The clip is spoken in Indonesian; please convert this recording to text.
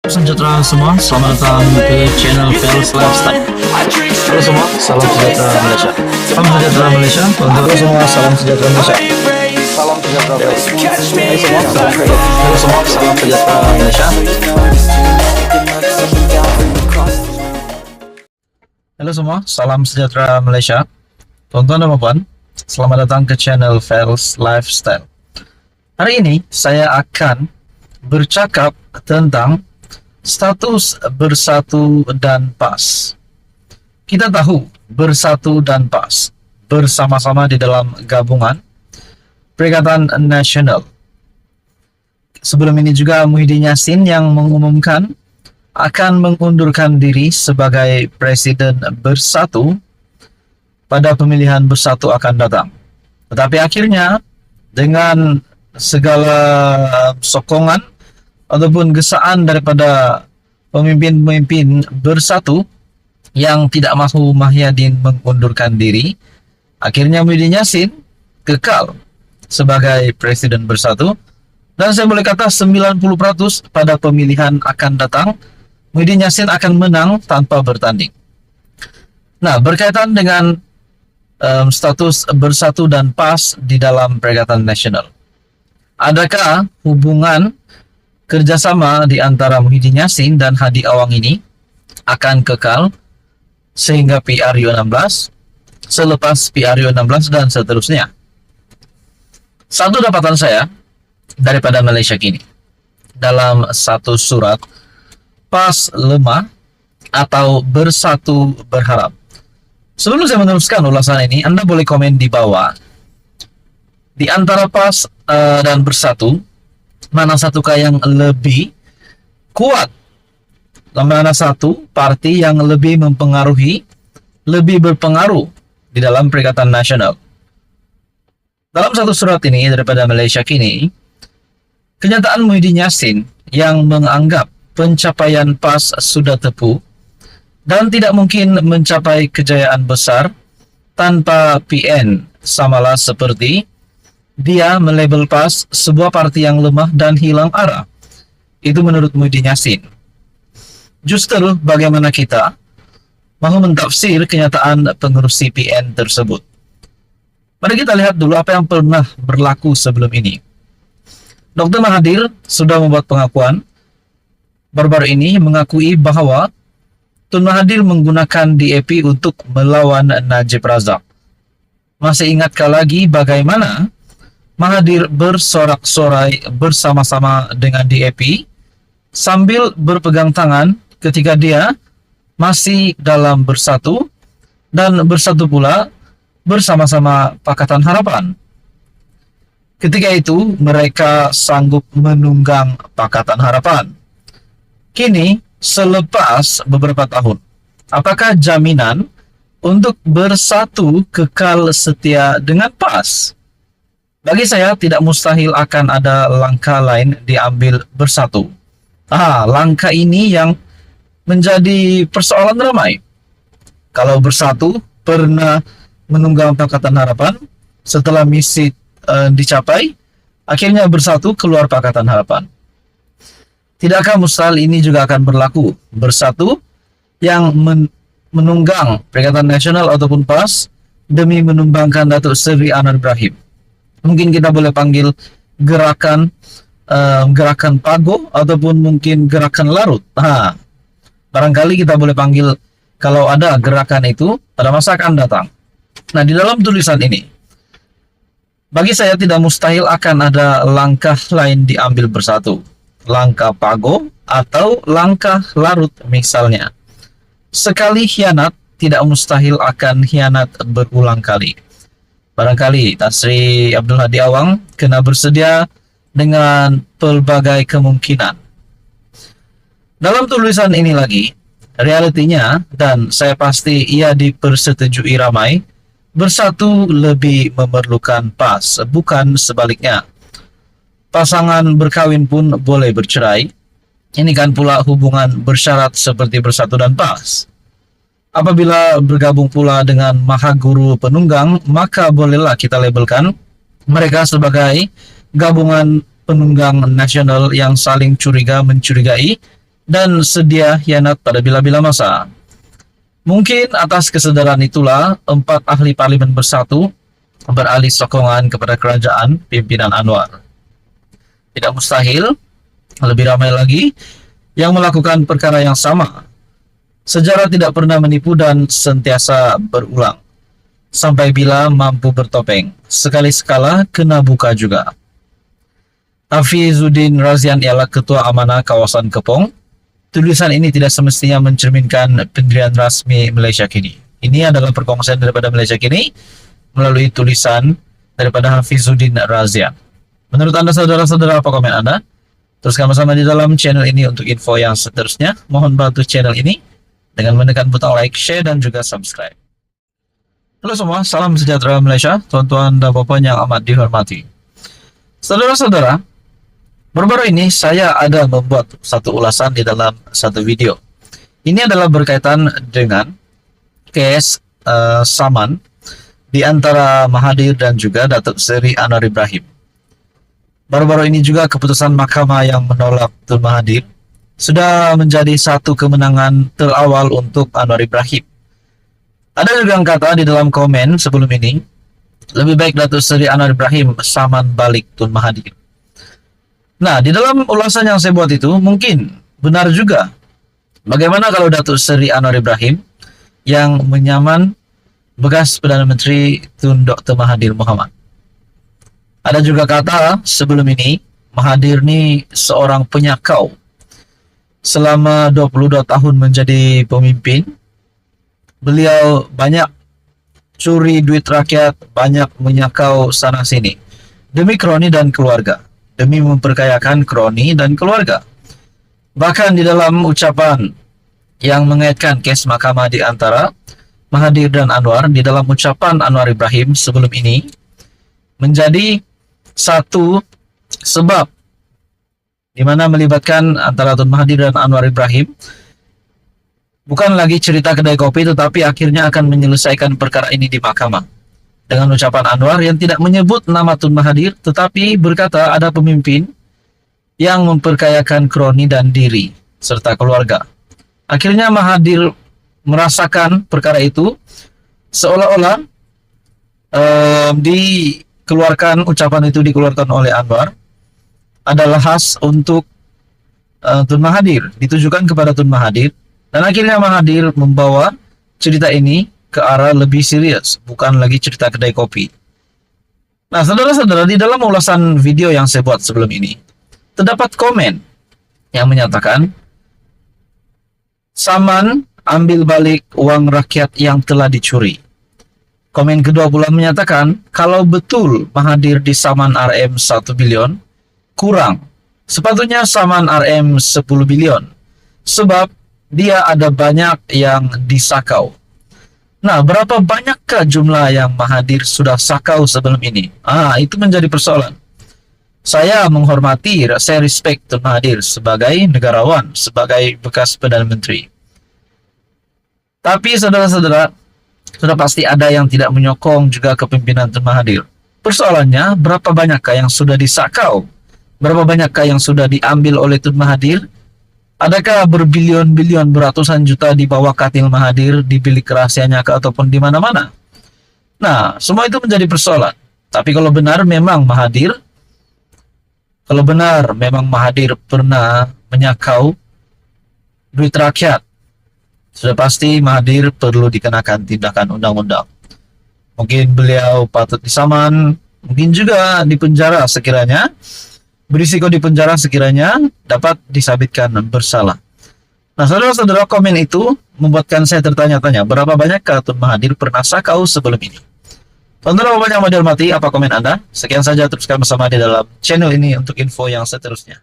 Sejahtera semua, selamat datang ke channel Fels Lifestyle. Halo semua, salam sejahtera Malaysia. Salam sejahtera Malaysia. Halo semua, salam sejahtera Malaysia. Salam sejahtera Malaysia. Halo semua, salam sejahtera Malaysia. Halo semua, salam sejahtera Malaysia. Tuan-tuan dan puan, selamat datang ke channel Fels Lifestyle. Hari ini saya akan bercakap tentang status bersatu dan PAS. Kita tahu bersatu dan PAS bersama-sama di dalam gabungan Perikatan Nasional. Sebelum ini juga Muhyiddin Yassin yang mengumumkan akan mengundurkan diri sebagai Presiden Bersatu pada pemilihan bersatu akan datang. Tetapi akhirnya dengan segala sokongan ataupun gesaan daripada pemimpin-pemimpin bersatu yang tidak mahu Mahyadin mengundurkan diri, akhirnya Muhyiddin Yassin kekal sebagai Presiden Bersatu, dan saya boleh kata 90% pada pemilihan akan datang Muhyiddin Yassin akan menang tanpa bertanding. Nah, berkaitan dengan status bersatu dan PAS di dalam Perikatan Nasional, adakah hubungan kerjasama di antara Muhyiddin Yassin dan Hadi Awang ini akan kekal sehingga PRU 16, selepas PRU 16 dan seterusnya? Satu dapatan saya daripada Malaysia kini, dalam satu surat PAS lemah atau bersatu berharap. Sebelum saya meneruskan ulasan ini, Anda boleh komen di bawah, di antara PAS dan bersatu, mana satukah yang lebih kuat? Mana satu parti yang lebih mempengaruhi, lebih berpengaruh di dalam Perikatan Nasional? Dalam satu surat ini daripada Malaysia kini, kenyataan Muhyiddin Yassin yang menganggap pencapaian PAS sudah tepu dan tidak mungkin mencapai kejayaan besar tanpa PN, samalah seperti dia melabel PAS sebuah parti yang lemah dan hilang arah. Itu menurut Muhyiddin Yassin. Justru bagaimana kita mahu mentafsir kenyataan pengurus CPN tersebut? Mari kita lihat dulu apa yang pernah berlaku sebelum ini. Dr. Mahathir sudah membuat pengakuan baru-baru ini mengakui bahwa Tun Mahathir menggunakan DAP untuk melawan Najib Razak. Masih ingatkah lagi bagaimana Mahathir bersorak-sorai bersama-sama dengan DAP sambil berpegang tangan ketika dia masih dalam bersatu dan bersatu pula bersama-sama Pakatan Harapan. Ketika itu mereka sanggup menunggang Pakatan Harapan. Kini selepas beberapa tahun, apakah jaminan untuk bersatu kekal setia dengan PAS? Bagi saya tidak mustahil akan ada langkah lain diambil bersatu. Langkah ini yang menjadi persoalan ramai. Kalau bersatu pernah menunggang Pakatan Harapan, setelah misi dicapai, akhirnya bersatu keluar Pakatan Harapan. Tidakkah mustahil ini juga akan berlaku? Bersatu yang menunggang Perikatan Nasional ataupun PAS demi menumbangkan Datuk Seri Anwar Ibrahim. Mungkin kita boleh panggil gerakan Pago ataupun mungkin gerakan Larut. Barangkali kita boleh panggil kalau ada gerakan itu pada masa akan datang. Nah, di dalam tulisan ini, bagi saya tidak mustahil akan ada langkah lain diambil bersatu. Langkah Pago atau langkah Larut misalnya. Sekali khianat, tidak mustahil akan khianat berulang kali. Barangkali Tan Sri Abdul Hadi Awang kena bersedia dengan pelbagai kemungkinan. Dalam tulisan ini lagi, realitinya, dan saya pasti ia dipersetujui ramai, bersatu lebih memerlukan PAS, bukan sebaliknya. Pasangan berkawin pun boleh bercerai. Ini kan pula hubungan bersyarat seperti bersatu dan PAS. Apabila bergabung pula dengan Maha Guru Penunggang, maka bolehlah kita labelkan mereka sebagai gabungan penunggang nasional yang saling curiga mencurigai dan sedia hianat pada bila-bila masa. Mungkin atas kesadaran itulah 4 ahli parlimen bersatu beralih sokongan kepada kerajaan pimpinan Anwar. Tidak mustahil, lebih ramai lagi yang melakukan perkara yang sama. Sejarah tidak pernah menipu dan sentiasa berulang. Sampai bila mampu bertopeng, sekali-sekala kena buka juga. Hafizuddin Razian ialah Ketua Amanah Kawasan Kepong. Tulisan ini tidak semestinya mencerminkan pendirian rasmi Malaysia kini. Ini adalah perkongsian daripada Malaysia kini melalui tulisan daripada Hafizuddin Razian. Menurut Anda, saudara-saudara, apa komen Anda? Teruskan bersama di dalam channel ini untuk info yang seterusnya. Mohon bantu channel ini dengan menekan butang like, share, dan juga subscribe. Halo semua, salam sejahtera Malaysia, tuan-tuan dan puan yang amat dihormati. Saudara-saudara, baru-baru ini saya ada membuat satu ulasan di dalam satu video. Ini adalah berkaitan dengan kes saman di antara Mahathir dan juga Datuk Seri Anwar Ibrahim. Baru-baru ini juga keputusan mahkamah yang menolak Tun Mahathir sudah menjadi satu kemenangan terawal untuk Anwar Ibrahim. Ada juga yang kata di dalam komen sebelum ini, lebih baik Datuk Seri Anwar Ibrahim saman balik Tun Mahathir. Nah, di dalam ulasan yang saya buat itu, mungkin benar juga. Bagaimana kalau Datuk Seri Anwar Ibrahim yang menyaman bekas Perdana Menteri Tun Dr. Mahathir Mohamad? Ada juga kata sebelum ini, Mahathir ni seorang penyakau. Selama 22 tahun menjadi pemimpin, beliau banyak curi duit rakyat, banyak menyakau sana-sini. Demi kroni dan keluarga. Demi memperkayakan kroni dan keluarga. Bahkan di dalam ucapan yang mengaitkan kes mahkamah di antara Mahathir dan Anwar, di dalam ucapan Anwar Ibrahim sebelum ini, menjadi satu sebab di mana melibatkan antara Tun Mahathir dan Anwar Ibrahim. Bukan lagi cerita kedai kopi, tetapi akhirnya akan menyelesaikan perkara ini di mahkamah. Dengan ucapan Anwar yang tidak menyebut nama Tun Mahathir, tetapi berkata ada pemimpin yang memperkayakan kroni dan diri, serta keluarga. Akhirnya Mahathir merasakan perkara itu, seolah-olah ucapan itu dikeluarkan oleh Anwar adalah khas untuk Tun Mahathir, ditujukan kepada Tun Mahathir. Dan akhirnya Mahathir membawa cerita ini ke arah lebih serius, bukan lagi cerita kedai kopi. Nah, saudara-saudara, di dalam ulasan video yang saya buat sebelum ini, terdapat komen yang menyatakan, saman ambil balik uang rakyat yang telah dicuri. Komen kedua pula menyatakan, kalau betul Mahathir disaman RM 1 bilion, kurang. Sepatutnya saman RM 10 bilion. Sebab dia ada banyak yang disakau. Nah, berapa banyakkah jumlah yang Mahathir sudah sakau sebelum ini? Itu menjadi persoalan. Saya menghormati, saya respect Tun Mahathir sebagai negarawan, sebagai bekas Perdana Menteri. Tapi saudara-saudara, sudah pasti ada yang tidak menyokong juga kepemimpinan Tun Mahathir. Persoalannya, berapa banyakkah yang sudah disakau? Berapa banyakkah yang sudah diambil oleh Tun Mahathir? Adakah berbilion-bilion, beratusan juta di bawah katil Mahathir, di bilik rahasianya ataupun di mana-mana? Nah, semua itu menjadi persoalan. Tapi kalau benar memang Mahathir pernah menyakau duit rakyat, sudah pasti Mahathir perlu dikenakan tindakan undang-undang. Mungkin beliau patut disaman, mungkin juga dipenjara sekiranya, berisiko di penjara sekiranya dapat disabitkan bersalah. Nah, saudara-saudara, komen itu membuatkan saya tertanya-tanya, berapa banyakkah Tun Mahathir pernah sakau sebelum ini? Tonton apa yang mau dihormati, apa komen Anda? Sekian saja, teruskan bersama di dalam channel ini untuk info yang seterusnya.